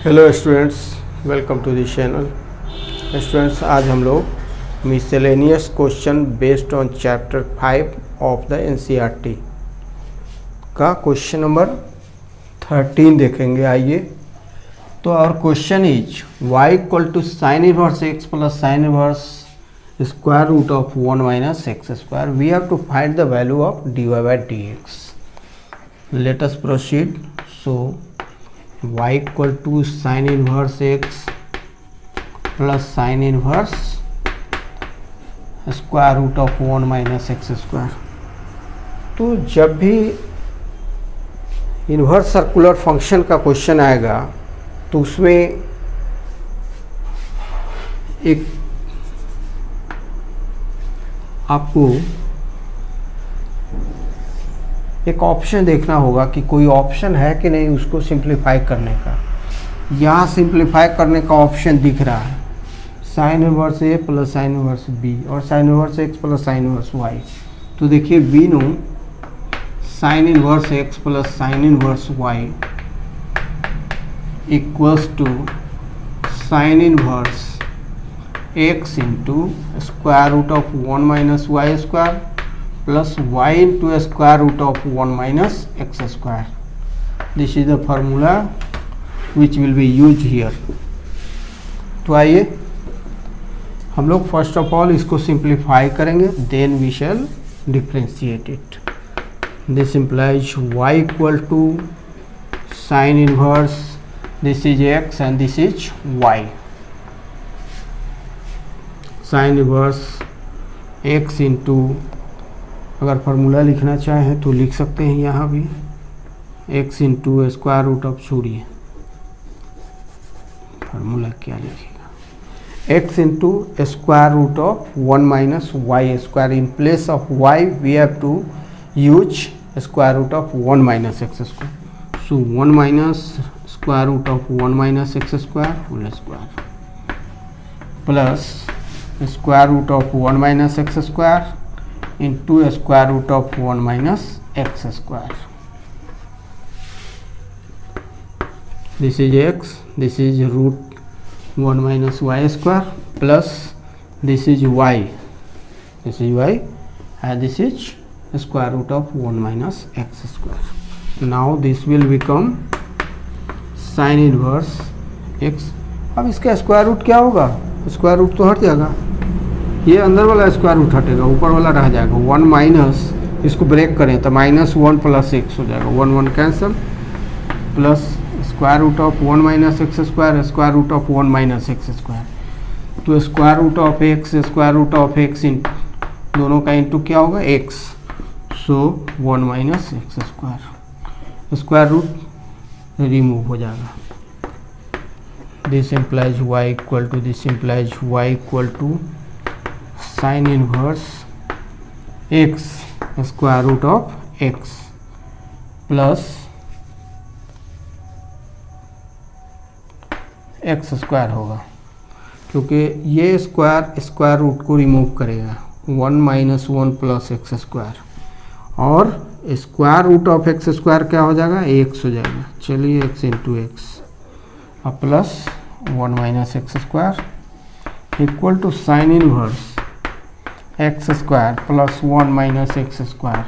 Hello students, welcome to this channel. Students, आज हम लोग miscellaneous question based on chapter 5 of the NCERT का question number 13 देखेंगे। आइए, तो our question is y equal to sine inverse x plus sine inverse square root of 1 minus x square. We have to find the value of dy by dx। Let us proceed. So y equal to sine inverse x plus sine inverse square root of 1 minus x square. तो जब भी inverse circular function का question आएगा तो उसमें एक आपको एक ऑप्शन देखना होगा कि कोई ऑप्शन है कि नहीं उसको सिंप्लीफाई करने का। यहाँ सिंप्लीफाई करने का ऑप्शन दिख रहा है, sine inverse a plus sine inverse b और sine inverse x plus sine inverse y. तो देखिए, we know sine inverse x plus sine inverse y equals to sine inverse x into square root of 1 minus y square plus y into a square root of 1 minus x square. This is the formula which will be used here. तो आइए हम लोग first of all इसको simplify करेंगे, then we shall differentiate it. This implies y equal to sin inverse, this is x and this is y. sin inverse x into, अगर formula लिखना चाहें तो लिख सकते हैं यहाँ भी, x into square root of, छोड़िए फार्मूला क्या लिखेगा, x into square root of 1 minus y square. In place of y we have to use square root of 1 minus x square. So 1 minus square root of 1 minus x square whole square plus square root of 1 minus x square into a square root of 1 minus x square. This is x, this is root 1 minus y square plus this is y, this is y and this is square root of 1 minus x square. Now this will become sin inverse x। अब इसका square root क्या होगा, square root तो हट जाएगा, ये अंदर वाला स्क्वायर रूट हटेगा, ऊपर वाला रह जाएगा 1 माइनस, इसको ब्रेक करें तो माइनस 1 प्लस एक्स हो जाएगा, 1 1 cancel, plus square root of 1 minus x square, square root of 1 minus x square. तो square root of x, square root of x इन दोनों का इंटू क्या होगा, x. So 1 minus x square, square root remove हो जाएगा। This implies y equal to, this implies y equal to sine inverse x square root of x plus x square होगा, क्योंकि ये स्क्वायर स्क्वायर रूट को remove करेगा, 1 minus 1 plus x square, और square root of x square क्या हो जाएगा, x हो जाएगा। चलिए एक्स इंटू एक्स और plus 1 minus x square equal to sine inverse x square plus 1 minus x square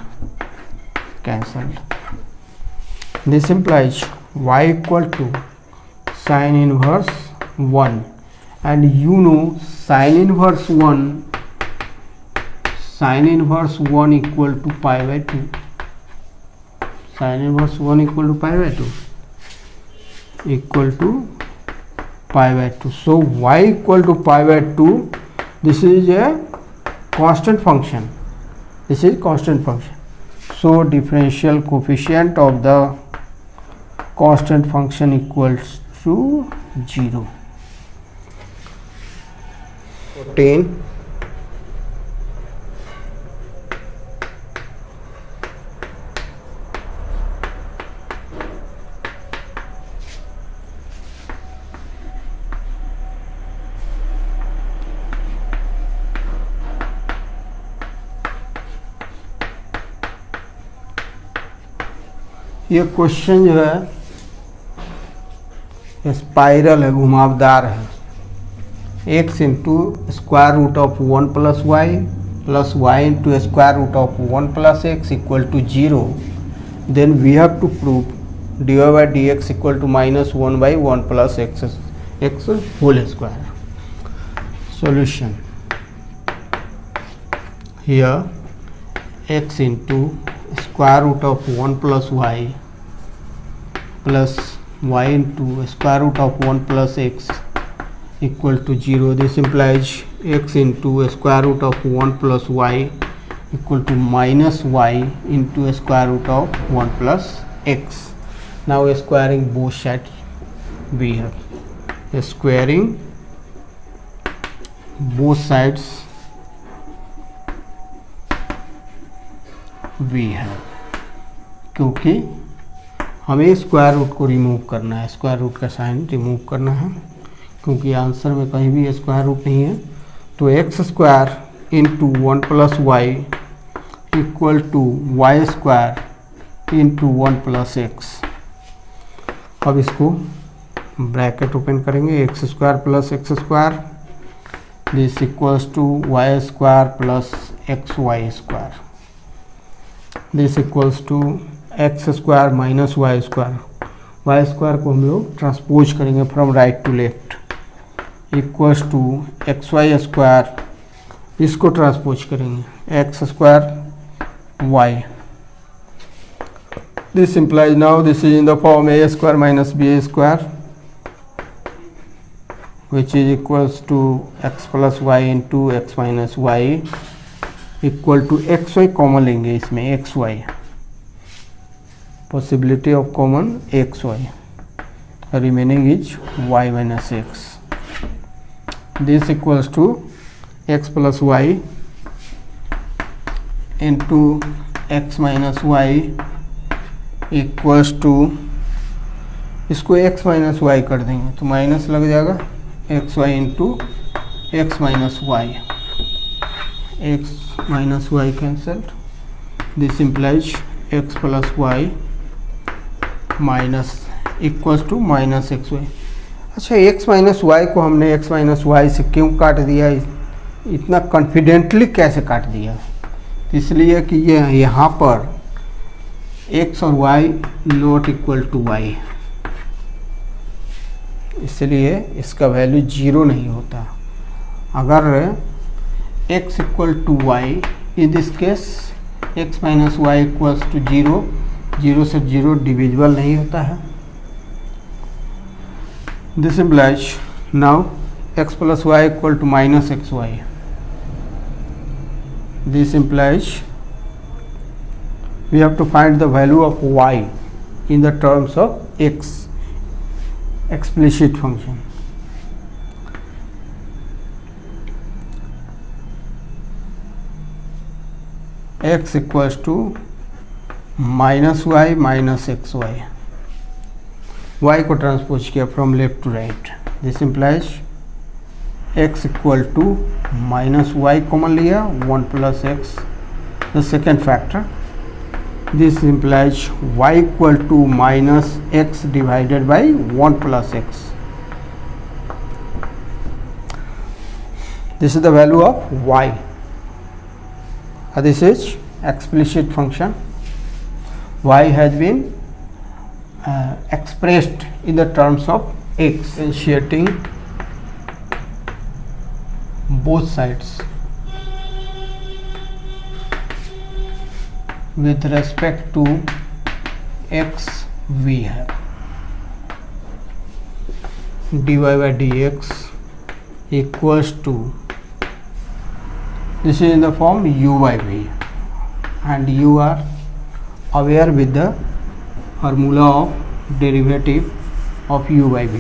cancelled. This implies y equal to sine inverse 1 and you know sine inverse 1 equal to pi by 2, sine inverse 1 equal to pi by 2 equal to pi by 2। So y equal to pi by 2, this is a constant function, this is constant function. So differential coefficient of the constant function equals to 0. 14 ये question जो है spiral है, घुमावदार है, x into square root of 1 plus y into square root of 1 plus x equal to 0, then we have to prove dy by dx equal to -1 by 1 plus x whole square. Solution. Here x into square root of 1 plus y into square root of 1 plus x equal to 0. This implies x into square root of 1 plus y equal to minus y into square root of 1 plus x. Now squaring both sides, we have squaring both sides we have, क्योंकि हमें square root को remove करना है, square root का sign remove करना है, क्योंकि answer में कहीं भी स्क्वायर रूट नहीं है. तो x square into 1 plus y equal to y square into 1 plus x. अब इसको ब्रैकेट ओपन करेंगे, x square plus x square, this equals to y square plus xy square. This equals to x square minus y square. y square को हम लोग transpose करेंगे from right to left, equals to xy square, इसको transpose करेंगे x square y. This implies now this is in the form a square minus b square, which is equals to x plus y into x minus y equal to xy common लेंगे इसमें, xy possibility of common xy, remaining is y minus x. This equals to x plus y into x minus y equals to, इसको x minus y कर देंगे तो minus लग जाएगा, x y into x minus y, x minus y cancelled. This implies x plus y minus equals to minus x y. अच्छा, x minus y को हमने x minus Y से क्यों काट दिया, इतना कॉन्फिडेंटली कैसे काट दिया? इसलिए कि ये यहाँ पर एक्स और y not equal to y, इसलिए इसका वैल्यू 0 नहीं होता. अगर x equal to y, in this case x minus y equals to 0, 0 से 0 डिविजिबल नहीं होता है. This implies now x plus y equal to minus x y. This implies we have to find the value of y in the terms of x explicit function. X equals to minus y minus xy. Y को transpose किया from left to right. This implies x equal to minus y common लिया, 1 plus x the second factor. This implies y equal to minus x divided by 1 plus x. This is the value of y. This is explicit function. Y has been expressed in the terms of x, differentiating both sides with respect to x. We have dy by dx equals to, this is in the form u by v, and you are aware with the formula of derivative of u by v,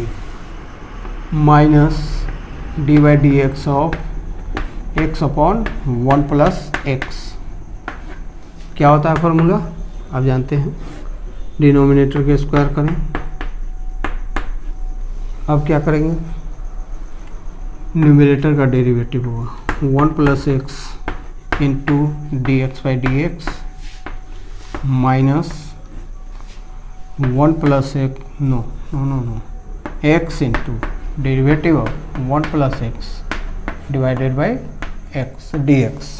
minus dy by dx of x upon 1 plus x. क्या होता है formula आप जानते हैं, denominator के square करें. अब क्या करेंगे, न्यूमरेटर का डेरिवेटिव होगा 1 plus x into d x by d x minus 1 plus x, no no no no x into derivative of 1 plus x divided by x dx.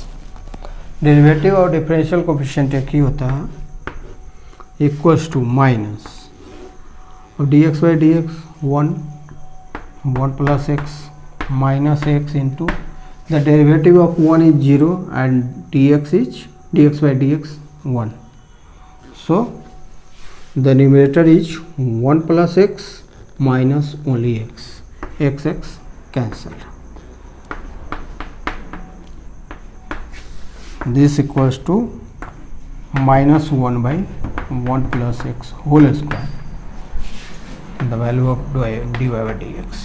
Derivative और डिफरेंशियल कोफिशिएंट एक ही होता है, इक्वल्स टू माइनस और D x by d x 1 plus x minus x into the derivative of 1 is 0 and D x by d x 1. So the numerator is 1 plus x minus only x cancel. This equals to minus 1 by 1 plus x whole square, the value of dy by dx.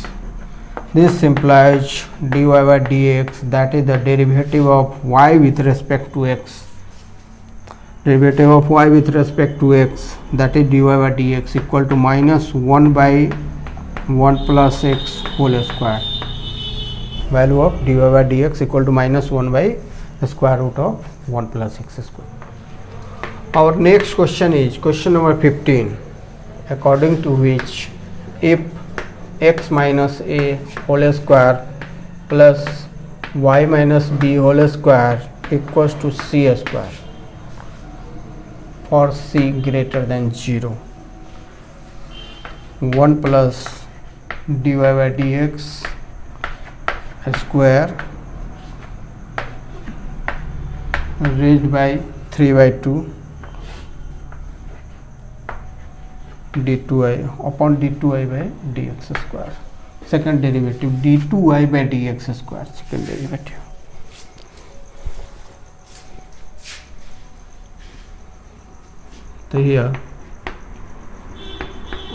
This implies dy by dx, that is the derivative of y with respect to x. Derivative of y with respect to x, that is dy by dx, equal to minus 1 by 1 plus x whole square. Value of dy by dx equal to minus 1 by the square root of 1 plus x square. Our next question is question number 15, according to which if x minus a whole square plus y minus b whole square equals to c square for c greater than 0, 1 plus dy by dx square raised by 3 by 2 d2i upon d2i by dx square. Second derivative d2i by dx square, second derivative. So here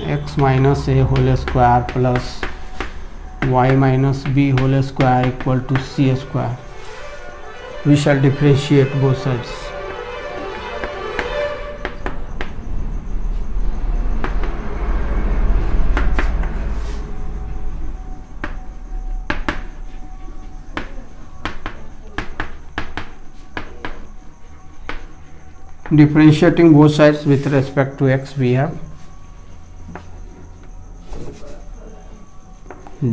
x minus a whole square plus y minus b whole square equal to c square. We shall differentiate both sides. Differentiating both sides with respect to x, we have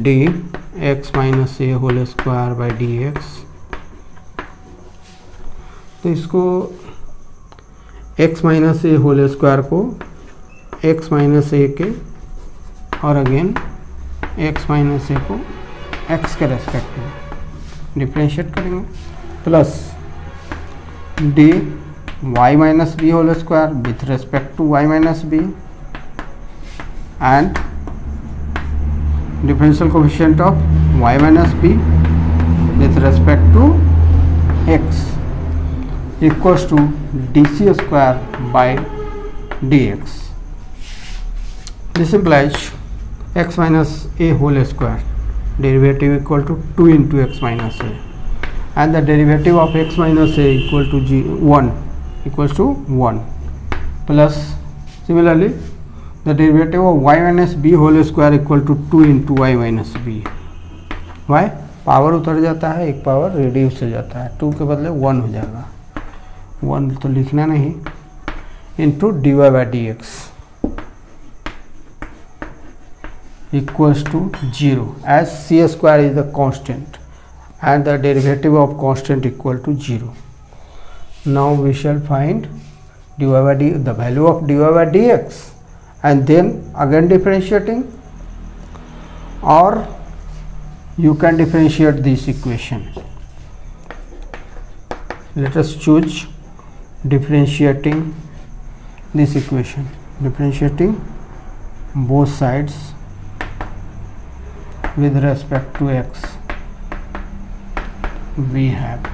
d x minus a whole square by dx. तो इसको x minus ए whole square को x minus ए के और again x minus ए को x के respect में differentiate करेंगे, plus d y minus b whole square with respect to y minus b and differential coefficient of y minus b with respect to x equals to dc square by dx. This implies x minus a whole square derivative equal to 2 into x minus a, and the derivative of x minus a equal to 1 equals to 1, plus similarly the derivative of y minus b whole square equal to 2 into y minus b. y power उतर जाता है, एक power reduce हो जाता है, 2 के बदले 1 हो जाएगा, 1 तो लिखना नहीं, into d y by d x equals to 0 as c square is the constant and the derivative of constant equal to 0. Now we shall find dy by d, the value of dy by dx, and then again differentiating, or you can differentiate this equation. Let us choose differentiating this equation, differentiating both sides with respect to x. We have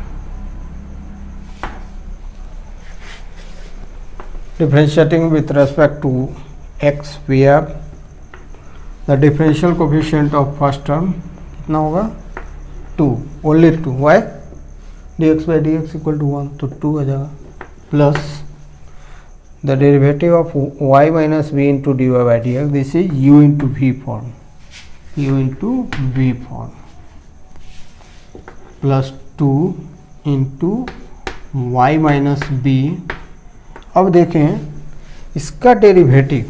differentiating with respect to x, we have the differential coefficient of first term कितना होगा 2, only 2. why dx by dx equal to 1, तो 2 आ जाएगा, plus the derivative of y minus v into dy by dx, this is u into v form, u into v form, plus 2 into y minus b. अब देखें इसका derivative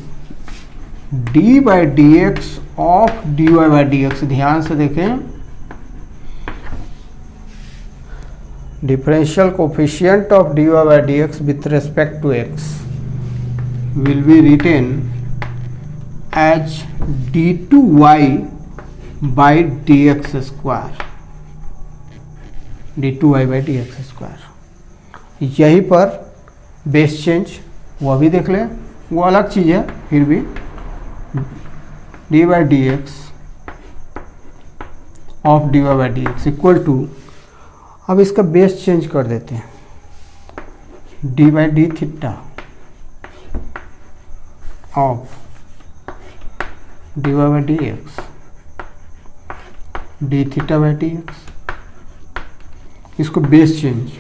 d by d x of d y by d x, ध्यान से देखें, differential coefficient of d y by d x with respect to x will be written as d two y by d x square, d two y by d x square. यहीं पर base change वो भी देख लें, वो अलग चीज़ है, फिर भी d by d x of d y by d x equal to, अब इसका बेस चेंज कर देते हैं, d by d theta of d y by d x d theta by d x. इसको बेस चेंज,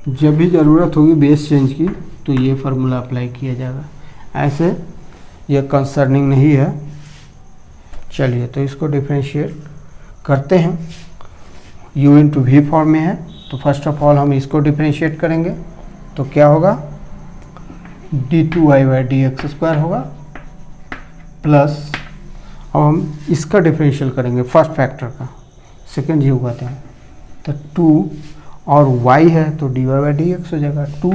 जब भी ज़रूरत होगी बेस चेंज की तो ये फार्मूला अप्लाई किया जाएगा, ऐसे ये कंसर्निंग नहीं है। चलिए तो इसको डिफरेंशिएट करते हैं, u इंटू वी फॉर्म में है, तो फर्स्ट ऑफ ऑल हम इसको डिफरेंशिएट करेंगे, तो क्या होगा, d two y by d x square होगा, प्लस अब हम इसका डिफरेंशियल करेंगे फर्स्ट फैक्टर का, सेकेंड जी कहते हैं, तो 2 और y है तो d y by d x हो जाएगा, 2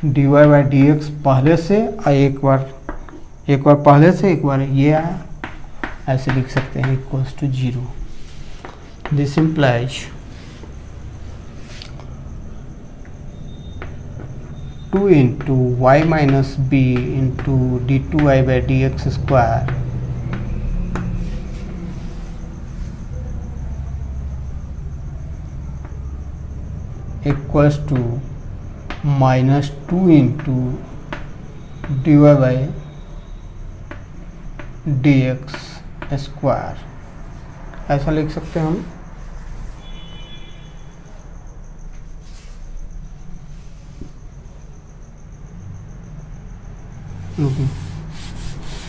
d y by d x पहले से और एक बार पहले से एक बार ये आया, ऐसे लिख सकते हैं equals to 0। This implies 2 into y minus b into d two y by d x square equals to -2 into d y by d x square, ऐसा लिख सकते हैं हम।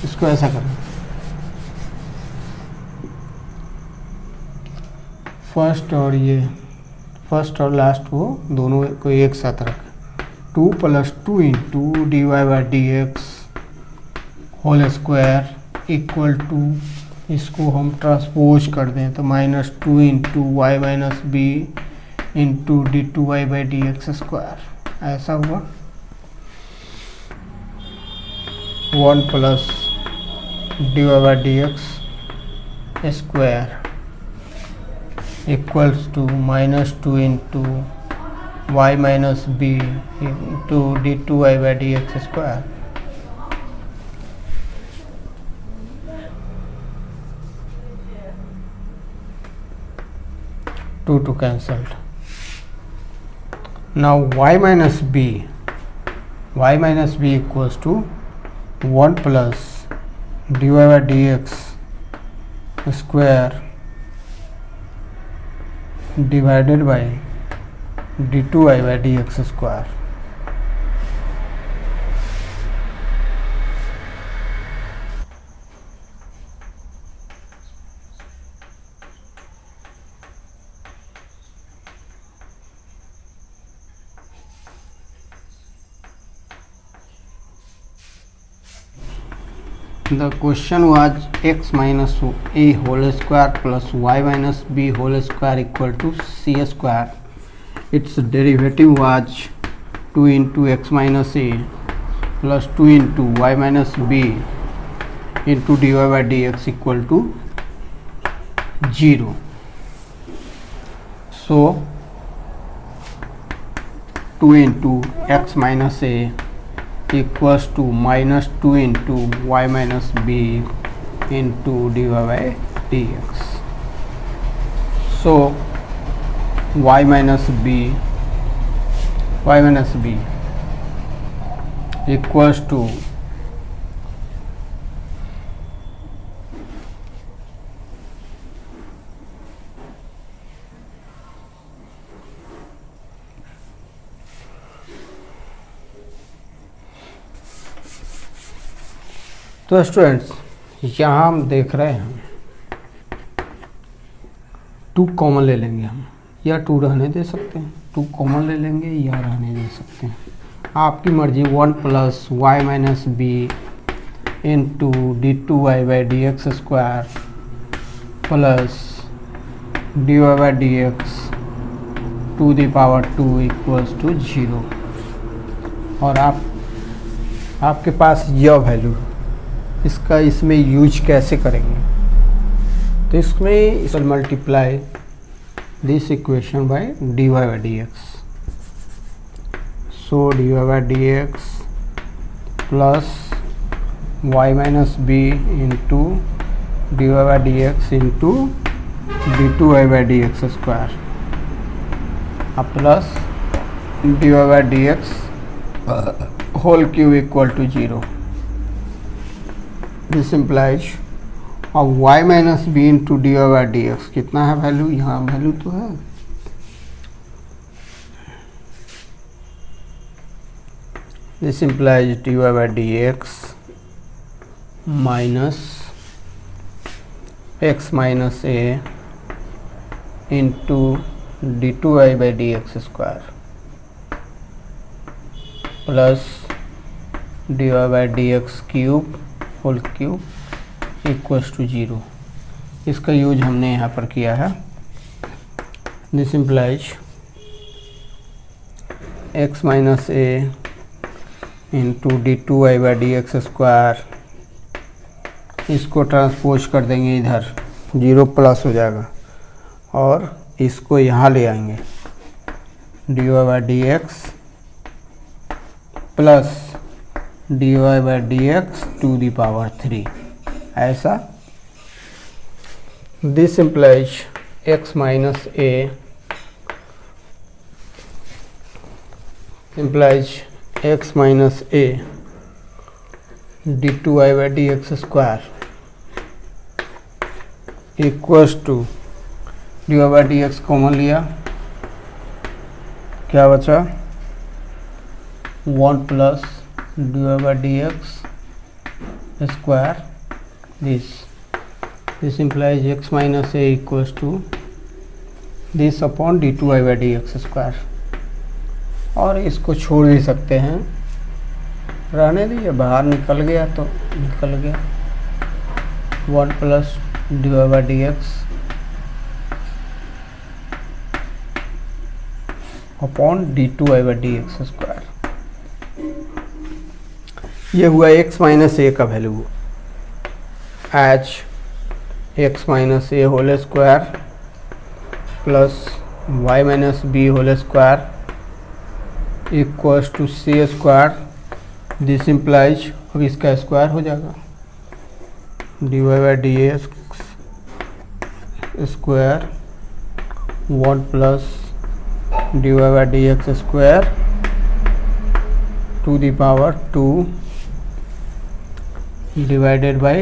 इसको ऐसा करें, फर्स्ट और लास्ट को दोनों को एक साथ रखें, 2 + 2 into d y by d x whole square equal to, इसको हम ट्रांसपोज कर दें तो -2 into y minus b into d two y by d x square, ऐसा हुआ। 1 plus d y by d x square equals to -2 into y minus b into d two y by d x square. Two cancelled. Now y minus b equals to 1 plus dy by dx square divided by d2y by dx square. The question was x minus a whole square plus y minus b whole square equal to c square. Its derivative was 2 into x minus a plus 2 into y minus b into dy by dx equal to 0. So 2 into x minus a equals to -2 into y minus b into dy by dx. So y minus b equals to तो students यहाँ हम देख रहे हैं 2 common ले लेंगे हम, या 2 रहने दे सकते हैं, 2 कॉमन ले लेंगे या रहने दे सकते हैं, आपकी मर्जी। 1 plus y minus b into d2y/dx² plus dy/dx to the power 2 equals to 0। और आपके पास यह वैल्यू, इसका इसमें यूज कैसे करेंगे? तो इसमें इस multiply this equation by dy/dx। So dy/dx plus y minus b into dy/dx into d2y/dx² plus dy/dx whole cube equal to 0। This implies और y minus b into dy/dx कितना है वैल्यू? यहाँ वैल्यू तो है, this implies dy/dx minus x minus a into d2y/dx² plus dy/dx cube whole cube equals to 0। इसका use हमने यहाँ पर किया है। This implies x minus a into d2y/dx², इसको ट्रांसपोज कर देंगे इधर, 0 प्लस हो जाएगा और इसको यहाँ ले आएंगे dy/dx plus dy/dx to the power 3, ऐसा। This implies x minus a implies x minus a d2y/dx² equals to dy/dx common लिया, क्या बचा? 1 plus dy/dx square this implies x minus a equals to this upon d2y/dx²। और इसको छोड़ भी सकते हैं, रहने दीजिए, बाहर निकल गया तो निकल गया। 1 प्लस dy/dx अपॉन d2y/dx²। ये हुआ x माइनस a का value h x minus a whole square plus y minus b whole square equals to c²। This implies, अब इसका स्क्वायर हो जाएगा dy/dx square 1 plus dy/dx² to the power 2 divided by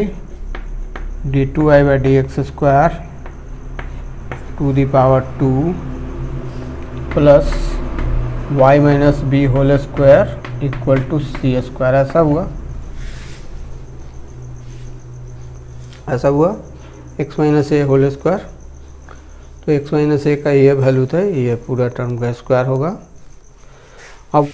d2y/dx² to the power 2 plus y minus b whole square equal to c²। ऐसा हुआ x minus a whole square. तो x minus a का ये value था, ये पूरा term का square होगा। अब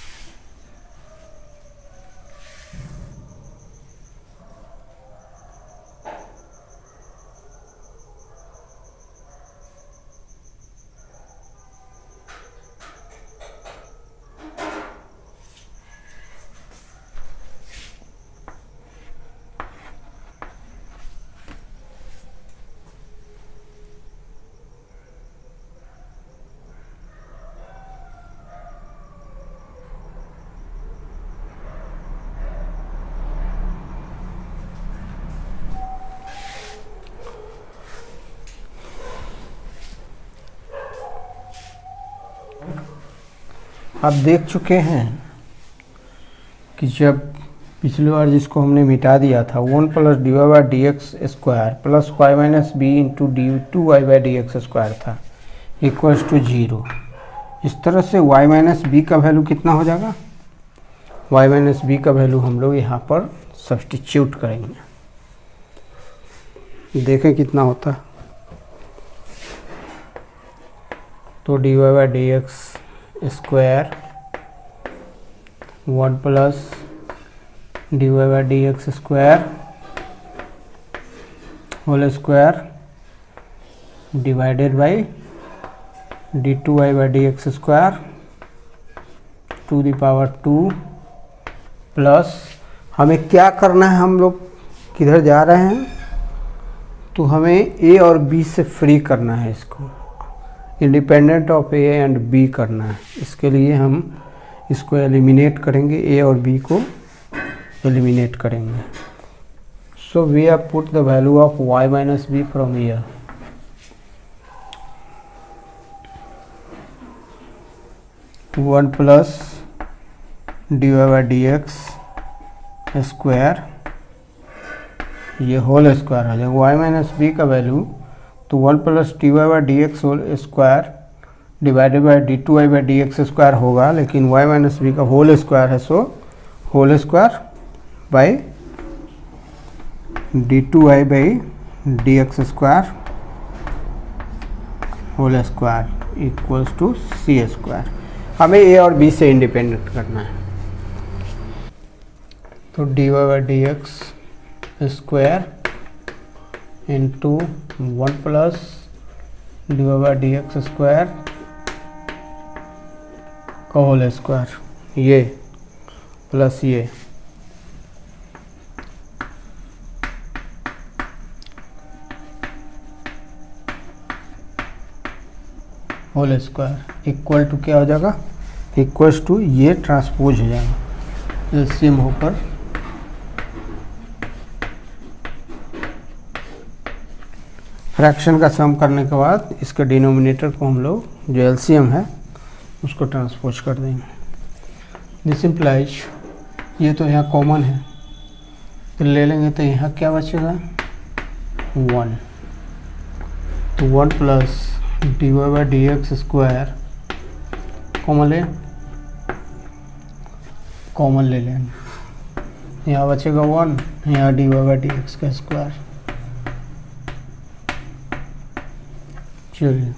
आप देख चुके हैं कि जब पिछली बार जिसको हमने मिटा दिया था 1 plus dy/dx² plus y minus b into d2y/dx² था इक्वल्स टू 0। इस तरह से y माइनस बी का वैल्यू कितना हो जाएगा? y माइनस बी का वैल्यू हम लोग यहाँ पर सब्स्टिट्यूट करेंगे, देखें कितना होता है। तो dy/dx² 1 plus dy by dx square whole square divided by d2y by dx square to the power 2 plus हमें क्या करना है, हम लोग किधर जा रहे हैं, तो हमें a और b से फ्री करना है, इसको independent of a and b करना है। इसके लिए हम इसको एलिमिनेट करेंगे, a और b को एलिमिनेट करेंगे। So we have put the value of y minus b from here. One plus d y by d x square, ये होल स्क्वायर आ जाएगा। y माइनस बी का वैल्यू तो 1 plus d y by d x whole square divided by d two y by d x square होगा, लेकिन y minus b का whole square है, so whole square by d two y by d x square whole square equals to c square. हमें a और b से independent करना है, तो d y by d x square into 1 plus d y by d x square का whole square, ये plus ये whole square equal to क्या हो जाएगा, इक्वल्स टू ये ट्रांसपोज हो जाएगा एलसीएम होकर फ्रैक्शन का सम करने के बाद इसके डिनोमिनेटर को हम लोग जो एलसीएम है उसको ट्रांसपोज कर देंगे। दिस इम्प्लाइज ये तो यहाँ कॉमन है, तो ले लेंगे तो यहाँ क्या बचेगा 1, तो 1 plus d y by d x square common ले लेंगे, यहाँ बचेगा 1, यहाँ d y by d x का स्क्वायर। चलिए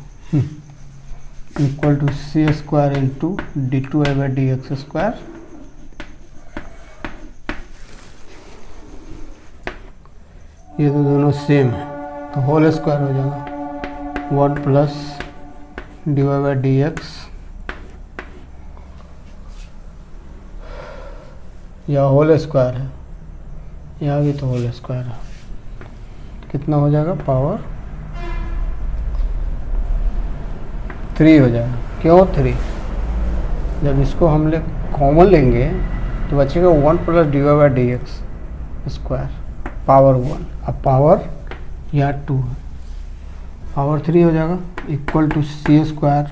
equal to c square into d two y by d x square, ये तो दोनों सेम है, तो होल स्क्वायर हो जाएगा 1 plus d y by d x, या होल स्क्वायर है, यहाँ भी तो होल स्क्वायर है, कितना हो जाएगा पावर 3 हो जाएगा। क्यों 3? जब इसको हम लोग कॉमन लेंगे तो बचेगा 1 plus d y by d x square power 1, अब पावर यहाँ 2 है, पावर 3 हो जाएगा equal to c square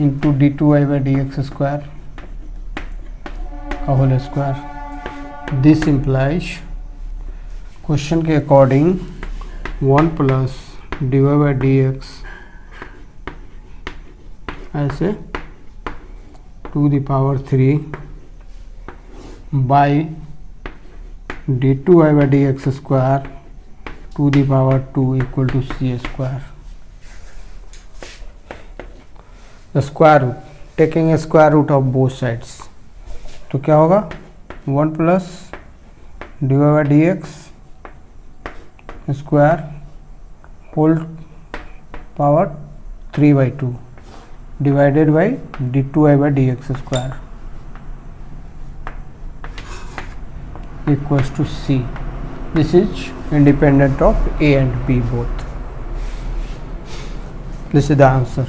into d two y by d x square का whole square. This implies question के according 1 plus d y by d x ऐसे to the power 3 by d two y by d x square to the power 2 equal to c square. The square root, taking square root of both sides, तो क्या होगा 1 plus d y by d x square whole power 3/2 divided by d2y by dx square equals to c. This is independent of a and b both. This is the answer.